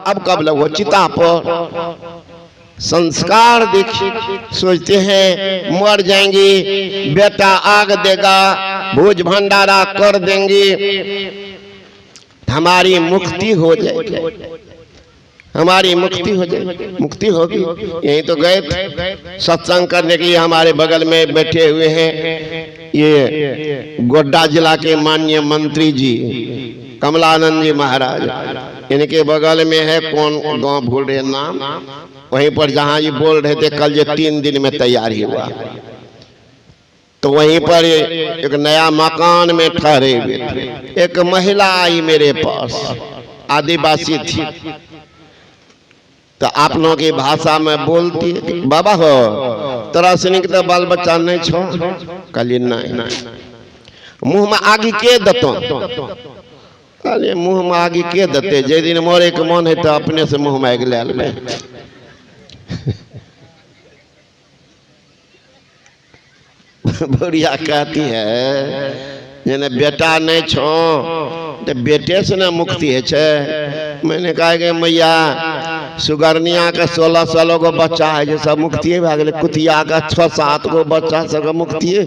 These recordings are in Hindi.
अब कब लगो चिता पर। संस्कार देखिए, सोचते हैं मर जाएंगे, बेटा आग देगा, भोज भंडारा कर देंगे, हमारी मुक्ति हो जाएगी, हमारी मुक्ति हो जाएगी। मुक्ति होगी। यही तो गए थे सत्संग करने के लिए, हमारे बगल में बैठे हुए हैं ये गोड्डा जिला के माननीय मंत्री जी कमलानंद जी महाराज, इनके बगल में है कौन गांव भूल रहे नाम, वहीं पर जहां ये बोल रहे थे कल ये 3 दिन में तैयारी हुआ, तो वहीं पर एक नया मकान में ठहरे हुए थे। एक महिला आई मेरे पास, आदिवासी थी, तो आप लोगों की भाषा में बोलती है, बाबा हो तोरा सनी के तो बाल बच्चा नहीं छो, कहलिए नहीं, मुंह में आगे के दतो, कहलिए मुंह में आगे के दते, जे दिन मोरे के मन है तो अपने से मुंह में आग ले ले। बुढ़िया कहती है जेने बेटा नहीं छो तो बेटे से ना मुक्ति है छे। मैंने कहा कि मैया सुगरनिया के 16 सालों को बच्चा है जो सब मुक्ति भाग गए, कुतिया का 6-7 को बच्चा सब मुक्ति है,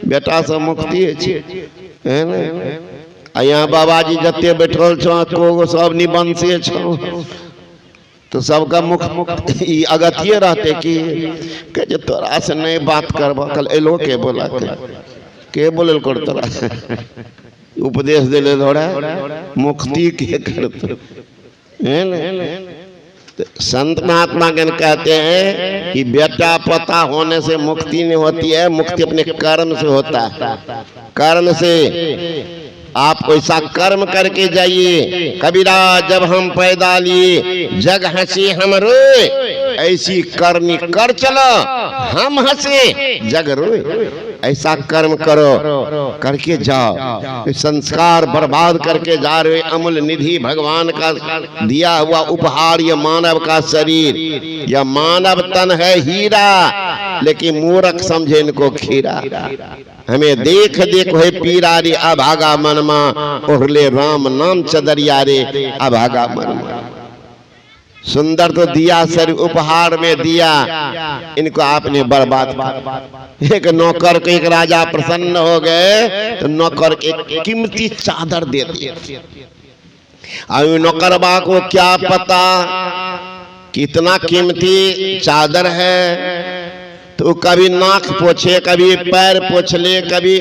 बेटा सब मुक्ति है ना। यहाँ बाबा जी जते बैठल छो को सब निबंसी छो, तो सबका मुख अगतिये रहते कि तोरा से नहीं बात करबा। कल एलो के बोला के बोले कर तोरा उपदेश दिले थोड़ा मुक्ति के करते है ना। संत महात्मा गण कहते हैं कि बेटा पता होने से मुक्ति नहीं होती है, मुक्ति अपने कर्म से होता है। कर्म से आप ऐसा कर्म करके जाइए। कबीरा जब हम पैदा लिए जग हंसी हम रोए, ऐसी करनी कर चलो हम हंसे जग रोए। ऐसा कर्म करो, करके जाओ। संस्कार बर्बाद करके जा रहे, अमूल्य निधि भगवान का दिया हुआ उपहार, ये मानव का शरीर, यह मानव तन है हीरा, लेकिन मूर्ख समझे इनको खीरा। हमें देख देख है पीरा रे अभागा मनमा, ओहले राम नाम चदरिया रे अभागा मनमा। सुंदर तो दिया सर उपहार में दिया, इनको आपने बर्बाद। एक नौकर को एक राजा प्रसन्न हो गए तो नौकर एक कीमती चादर दे दी। अब नौकरबा को क्या पता कितना कीमती चादर है, तो कभी नाक पोछे, कभी पैर पोछ ले, कभी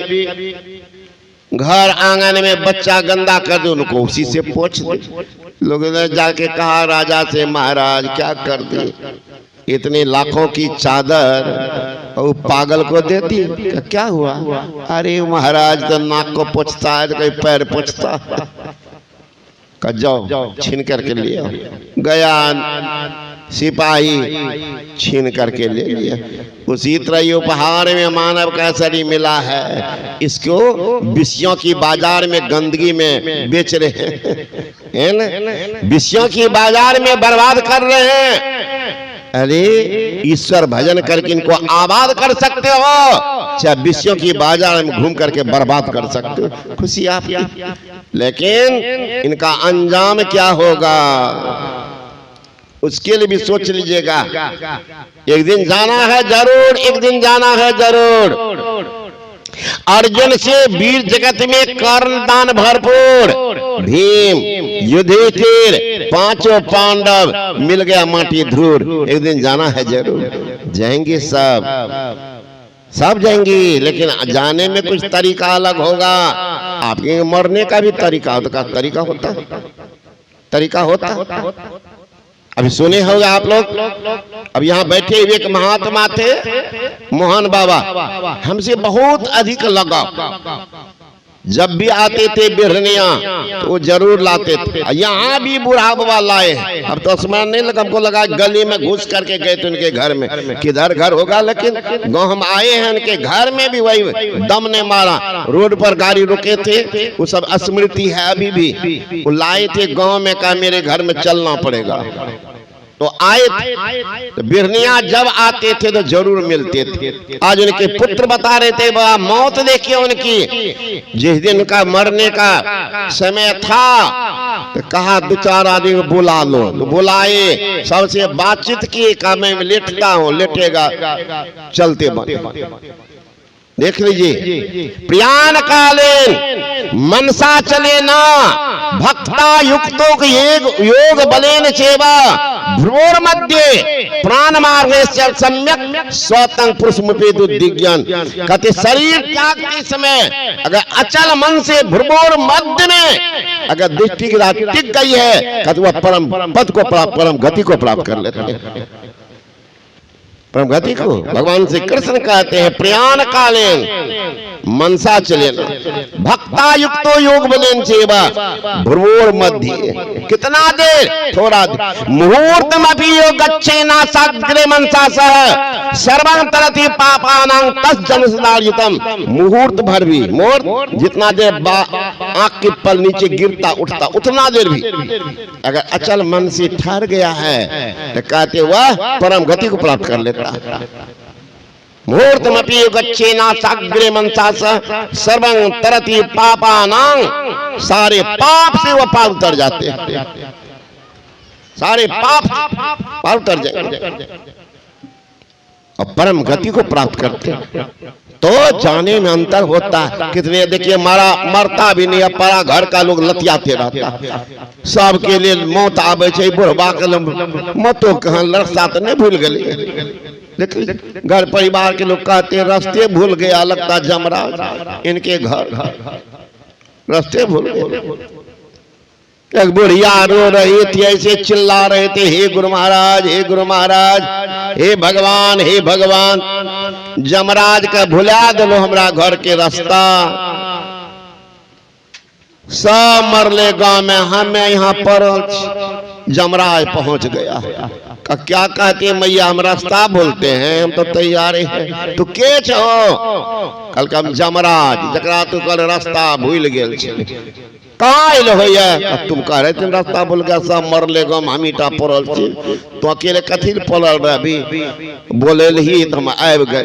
घर आंगन में बच्चा गंदा कर दे उनको उसी से पोछ दे। लोगों ने जाके कहा राजा से, महाराज क्या कर दे इतनी लाखों की चादर और पागल को दे दी। क्या हुआ? अरे महाराज तो नाक को पोछता है तो कहीं पैर पोछता है। जाओ छीन करके लिया। गया सिपाही छीन करके ले लिया। उसी तरह उपहार में मानव का शरीर मिला है, इसको विषयों की बाजार में गंदगी में बेच रहे हैं ना, विषयों की बाजार में बर्बाद कर रहे हैं। अरे ईश्वर भजन करके इनको आबाद कर सकते हो, चाहे विषयों की बाजार में घूम करके बर्बाद कर सकते हो, खुशी आपकी। लेकिन इनका अंजाम क्या होगा उसके लिए भी सोच लीजिएगा। एक दिन जाना है जरूर, एक दिन जाना है जरूर। अर्जुन से वीर जगत में कर्ण दान भरपूर, भीम युधिष्ठिर पांचों पांडव मिल गया माटी धूर। एक दिन जाना है जरूर, जाएंगे सब जाएंगे, लेकिन जाने में कुछ तरीका अलग होगा। आपके मरने का भी तरीका होता। अभी सुने होगा आप लोग। अब यहाँ बैठे हुए एक महात्मा थे मोहन बाबा, हमसे बहुत अधिक लगाव। जब भी आते थे बिरहनिया तो वो जरूर लाते थे। यहाँ भी बूढ़ा बाबा लाए। अब तो स्मरण नहीं लगा, हमको लगा गली में घुस करके गए थे उनके घर में, किधर घर होगा, लेकिन गाँव हम आए हैं उनके घर में भी वही दम ने मारा। रोड पर गाड़ी रुके थे, वो सब स्मृति है अभी भी। वो लाए थे गाँव में, कहा मेरे घर में चलना पड़ेगा। तो आए थे, तो बिरनिया जब आते थे तो जरूर मिलते थे। आज उनके पुत्र बता रहे थे बा मौत देखिए उनकी, जिस दिन का मरने का समय था तो कहा 2-4 आदमी को बुला लो, तो बुलाए, सबसे बातचीत की, कहा मैं लेटता हूँ, लेटेगा, चलते बने। देख लीजिए, प्रियान कालीन मनसा चले ना भक्ता युक्तों के योग बलेन सेवा भ्रूर मध्य प्राण मार्गे सम्यक स्वतंग पुरुष मुपेदु दिज्ञान। कहते शरीर त्याग के समय अगर अचल मन से भ्रूर मध्य में अगर दृष्टि की रात टिक गई है, कहते वह परम पद को प्राप्त, परम गति को प्राप्त कर लेते हैं। परम गति को भगवान श्री कृष्ण कहते हैं प्रयाण कालीन मनसा चलेना भक्ता युक्तो योग बलेन सेवा भ्रूर मध्य। कितना देर? थोड़ा देर। मुहूर्त मपि योग गच्छेना साग्रे मनसा सह सर्वं तरति पापानां तस् जन सदायुतम। मुहूर्त भर भी, मुहूर्त जितना देर आंख के पल नीचे गिरता उठता उतना देर भी अगर अचल मन से ठहर गया है तो कहते वह परम गति को प्राप्त कर लेता। मुहूर्तमपि गच्छेना साग्रे मनसा सर्वं तरति पापानां। सारे पाप से वह पार उतर जाते हैं, सारे पाप पार उतर जाएंगे और परम गति को प्राप्त करते हैं। तो जाने में अंतर होता है। कितने देखिए मरता भी नहीं, परा घर का लोग लतियाते रहता, सबके लिए मौत आवे छे, बुढ़वा के मतो कहां लड़सा तो नहीं भूल गए। देखिए घर परिवार के लोग कहते रास्ते भूल गया, लगता जमराज इनके घर रास्ते भूल गए। एक बुढ़िया रो रही थी, ऐसे चिल्ला रहे थे, हे गुरु महाराज, हे गुरु महाराज, हे भगवान, हे भगवान, जमराज का भुला दलो हमरा घर के रास्ता। सब मरले गांव में, हमें यहाँ पर जमराज पहुंच गया। क्या कहते हैं मैया, हम रास्ता बोलते हैं, हम तो तैयार हैं। तो के छो? कल का जमराज जकरा तू कल रास्ता भूल गेल छे, कहाँ आयल हो? तुम कह रहे तुम रास्ता भूल गया, सब मरले गम हमीटा पड़ल छी, तो अकेले कथी पड़ल रही? बोले ही तो हम आब गए।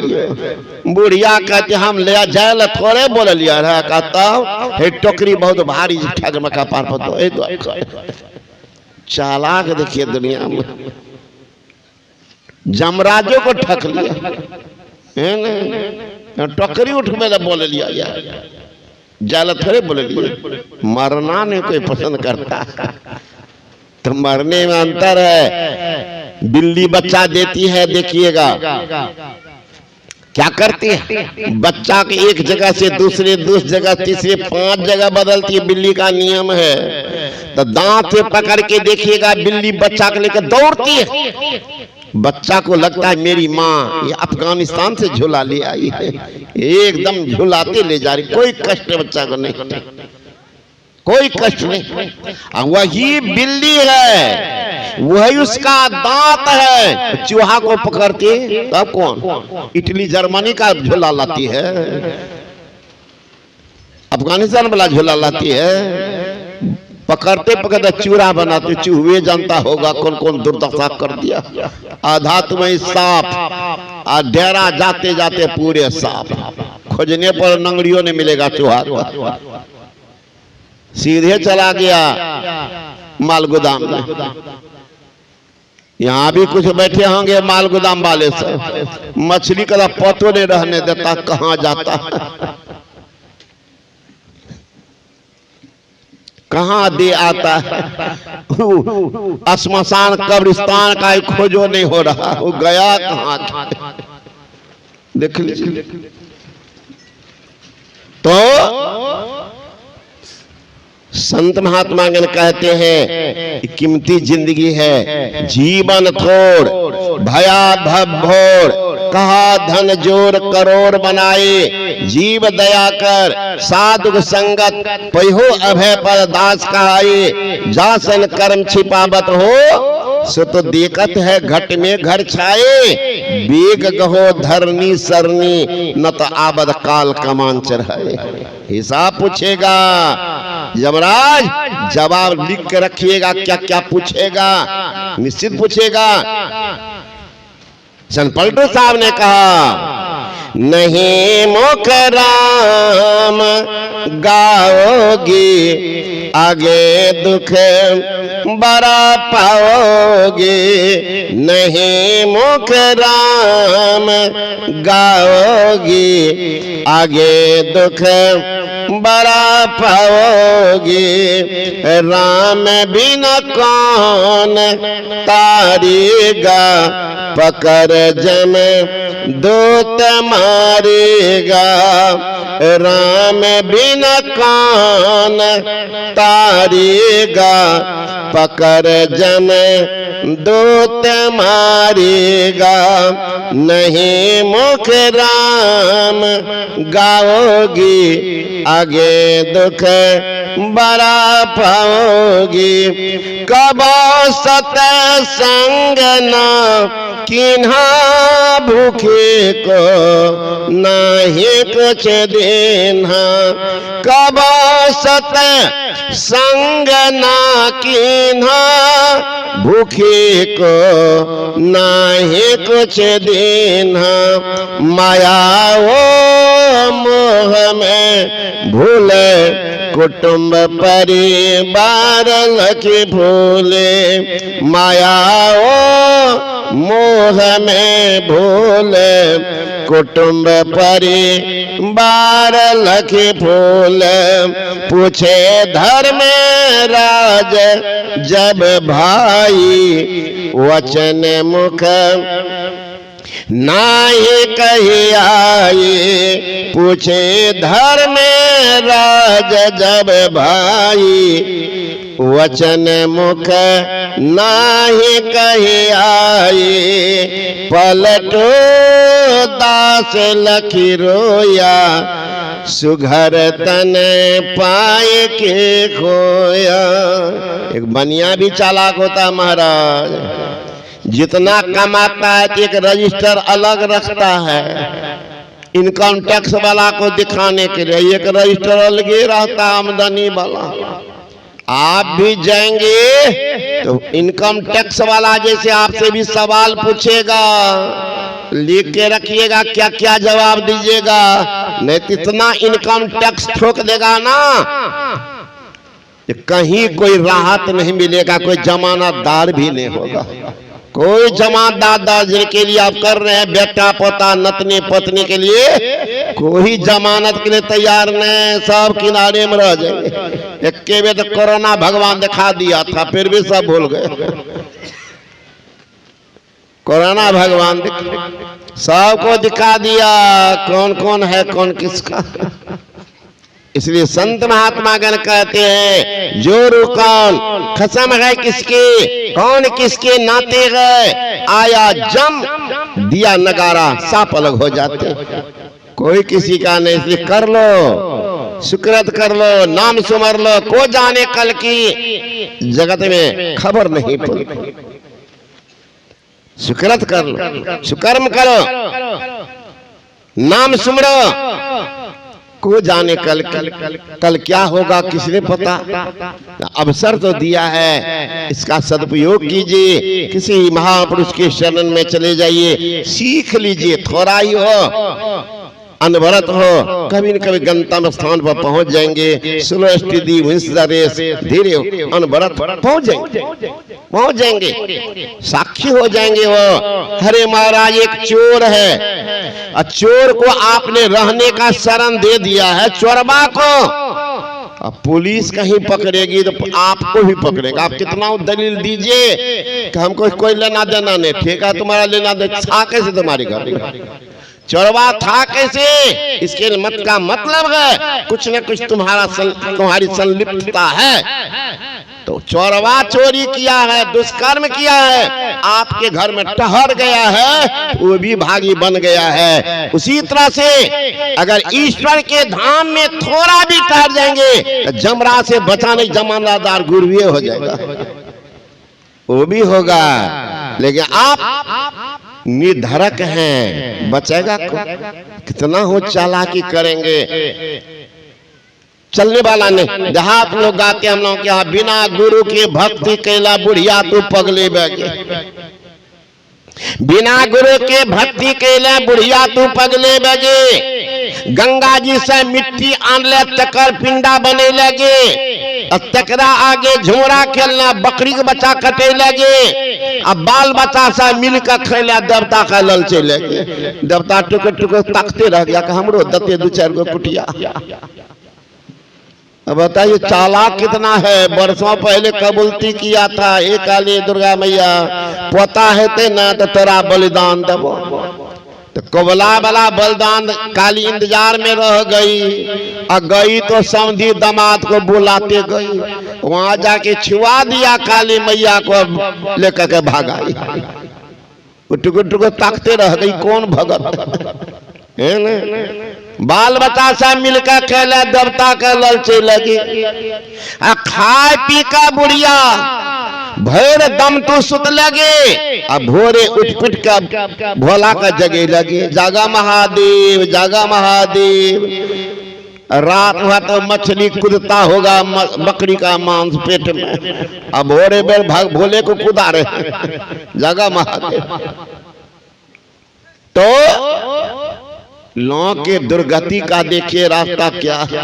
बुढ़िया कहते हम ले जाए थोड़े बोल लिया रहा, कहता हे टोकरी बहुत भारी ठग मका पार पड़ो। चालाक देखिए दुनिया में, जमराजों को ठक लिया है ना, टोकरी उठमे बोल लिया यार, जाल थोड़े बोले लिया। मरना नहीं कोई पसंद करता, तो मरने में अंतर है। बिल्ली बच्चा देती है, देखिएगा क्या करती है, बच्चा के एक जगह से दूसरे जगह तीसरे 5 जगह बदलती है। बिल्ली का नियम है, तो दांत से पकड़ के देखिएगा बिल्ली बच्चा को लेकर दौड़ती है। बच्चा को लगता है मेरी माँ ये अफगानिस्तान से झूला ले आई है, एकदम झुलाते ले जा रही, कोई कष्ट बच्चा को नहीं, कोई कष्ट नहीं। वही बिल्ली है, वही उसका दांत है, चूहा को पकड़ती, तब कौन इटली जर्मनी का झूला लाती है, अफगानिस्तान वाला झूला लाती है। पकड़ते पकड़ते चूरा बनाते, चूहे जानता होगा कौन कौन दुर्दशा कर दिया। आधा तुम्हें सांप, और डेरा जाते जाते पूरे सांप, खोजने पर नंगड़ियों ने मिलेगा चूहा, सीधे चला गया माल गोदाम में। यहाँ भी कुछ बैठे होंगे माल गोदाम वाले से, मछली का पतो नहीं रहने देता, कहाँ जाता कहाँ दे आता है। श्मशान कब्रिस्तान का खोजो नहीं हो रहा, वो गया कहाँ देख लीजिए। तो संत महात्मा गण कहते हैं कीमती जिंदगी है, जीवन थोड़ भया भवोर, कहा धन जोर करोड़ बनाए, जीव दया कर साधु संगत पहो अभय पर दास कहाए, जासन कर्म छिपावत हो सो तो देखत है घट में घर छाए, बेग गहो धरनी सरनी न तो आबद काल कमान चढ़ाए। हिसाब पूछेगा यमराज, जवाब लिख के रखिएगा क्या क्या पूछेगा। निश्चित पूछेगा। संत पलटू साहब ने कहा, नहीं मुख राम गाओगी, आगे दुख बड़ा पाओगे। नहीं मुख राम गाओगी, आगे दुख बड़ा पाओगे। राम बिना कौन तारेगा, पकड़ जम दूत मारेगा। राम बिना कौन तारेगा, पकड़ जम दूत मारेगा। नहीं मुख राम गाओगी, आगे दुख बड़ा पाओगी। कबो सतसंग ना किन्हा, भूखे को नहीं कुछ देना। कबो सतसंग ना किन्हा, भूखे को नहीं कुछ देना। माया वो मोह में भूले, कुटुंब परिवार लखे भूले। माया ओ मोह में भूले, कुटुंब परिवार लखे भूले। पूछे धर्म राज जब भाई, वचन मुख नाहि कही आई। पूछे धर्म राज जब भाई, वचन मुख नाहि कही आई। पलटो दास लखी रोया, सुघर तन पाए के खोया। एक बनिया भी चालाक होता महाराज, जितना कमाता है एक रजिस्टर अलग रखता है इनकम टैक्स वाला को दिखाने के लिए, एक रजिस्टर अलग ही रहता आमदनी वाला। आप भी जाएंगे तो इनकम टैक्स वाला जैसे आपसे भी सवाल पूछेगा, लिख के रखिएगा क्या क्या जवाब दीजिएगा, नहीं तो इतना इनकम टैक्स ठोक देगा ना कि कहीं कोई राहत नहीं मिलेगा, कोई जमानतदार भी नहीं होगा। कोई जमानतदार जिनके लिए आप कर रहे हैं, बेटा पोता नतनी पत्नी के लिए कोई जमानत के लिए तैयार नहीं, सब किनारे में रह जाएंगे। एक के बेर तो कोरोना भगवान दिखा दिया था, फिर भी सब भूल गए। कोरोना भगवान सबको दिखा दिया कौन कौन है कौन किसका। इसलिए संत महात्मा गण कहते हैं, जोरू कौन खसम है किसके, कौन किसके नाते गए, आया जम दिया नगारा, साप अलग हो जाते। कोई किसी का नहीं, इसलिए कर लो, सुकृत कर लो, नाम सुमर लो। को जाने कल की जगत में खबर नहीं पड़ती। सुकृत कर लो, सुकर्म करो, नाम सुमरो। को जाने कल क्या होगा किसने पता। अवसर तो दिया है, इसका सदुपयोग कीजिए। किसी महापुरुष के शरण में चले जाइए, सीख लीजिए। थोड़ा ही हो, अनवरत हो, कभी न कभी गंतव्य स्थान पर पहुंच जाएंगे। Slow study wins the race, धीरे अनवरत पहुंच जाएंगे, साक्षी हो जाएंगे। वो हरे महाराज एक चोर है, और चोर को आपने रहने का शरण दे दिया है, चोरबा को। अब पुलिस कहीं पकड़ेगी तो आपको भी पकड़ेगा। आप कितना दलील दीजिए कि हमको कोई लेना देना नहीं, ठेका तुम्हारा लेना दे, छा कैसे तुम्हारी घर चोरवा था कैसे, इसके मत का मतलब है कुछ न कुछ तुम्हारी संलिप्तता है। तो चोरवा चोरी किया है, दुष्कर्म किया है, आपके घर में ठहर गया है, वो भी भागी बन गया है। उसी तरह से अगर ईश्वर के धाम में थोड़ा भी ठहर जाएंगे तो जमरा से बचाने जमानतदार गुरुए हो जाएगा, वो भी होगा। लेकिन आप निर्धरक हैं, बचेगा को? कितना हो चालाकी करेंगे। चलने वाला नहीं। देहात लोग गाते हम लोग क्या, बिना गुरु की भक्ति कैला बुढ़िया तू पगले बैगे, बिना गुरु के भक्ति कैला बुढ़िया तू पगले बैगे। गंगा जी से मिट्टी आन ले तकर पिंडा बने लगे, तकरा आगे झुमरा खेलना बकरी के बच्चा कटे लगे। अब बाल बच्चा से मिलकर खेला देवता का ललचे लगे। देवता टुक टुक ताकते रह गया कि हमरो दते दो चार गो कुटिया। अब बताइए चालाक कितना है। वर्षों पहले कबूलती किया था, एक काली दुर्गा मैया पोता है ते ना तो तेरा बलिदान देवो। तो कोबला वाला बलिदान काली इंतजार में रह गई, और गई तो समझी दामाद को बुलाते गई, वहां जाके छुआ दिया काली मैया को, लेकर के भागाई। टुक टुक ताकते रह गई कौन भगत है ना। बाल बच्चा से मिलकर खेले देवता के ललचे लगी। खाए पी का बुढ़िया भैर दम तो सुत लगे, अब भोरे उठ पिट का भोला का जगे लगे, जागा महादेव जागा महादेव। रात हुआ तो मछली कूदता होगा बकरी का मांस पेट में, अब भोरे बेर भाग भोले को कूदा रहे जागा महादेव। तो लोगों के दुर्गति का देखिए रास्ता क्या है।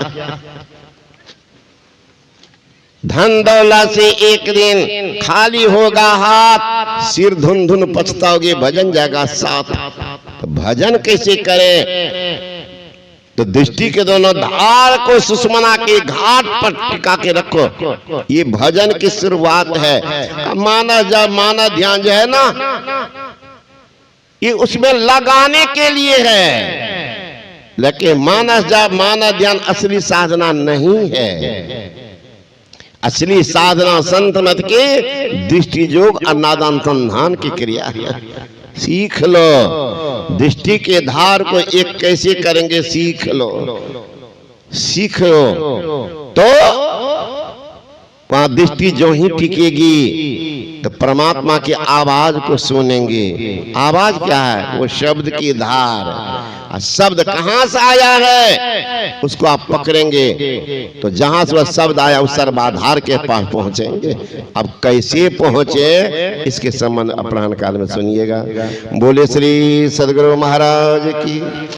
धन दौलत से एक दिन खाली होगा हाथ, सिर धुन धुन पछताओगे भजन जाएगा साथ। तो भजन कैसे करें, तो दृष्टि के दोनों धार को सुषमना के घाट पर टिका के रखो। ये भजन की शुरुआत है। माना ध्यान जो है ना, ये उसमें लगाने के लिए है, लेकिन माना ध्यान असली साधना नहीं है। असली साधना संत मत के दृष्टि योग और नादानुसंधान की क्रिया है। सीख लो दृष्टि के धार को एक कैसे करेंगे, सीख लो सीख लो। तो वहां दृष्टि जो ही टिकेगी तो परमात्मा की आवाज को सुनेंगे। आवाज क्या है, वो शब्द की धार। शब्द कहां से आया है उसको आप पकड़ेंगे, तो जहां से वह शब्द आया उस सर्वाधार के पास पहुंचेंगे। अब कैसे पहुंचे इसके संबंध अपराह्न काल में सुनिएगा। बोले श्री सदगुरु महाराज की।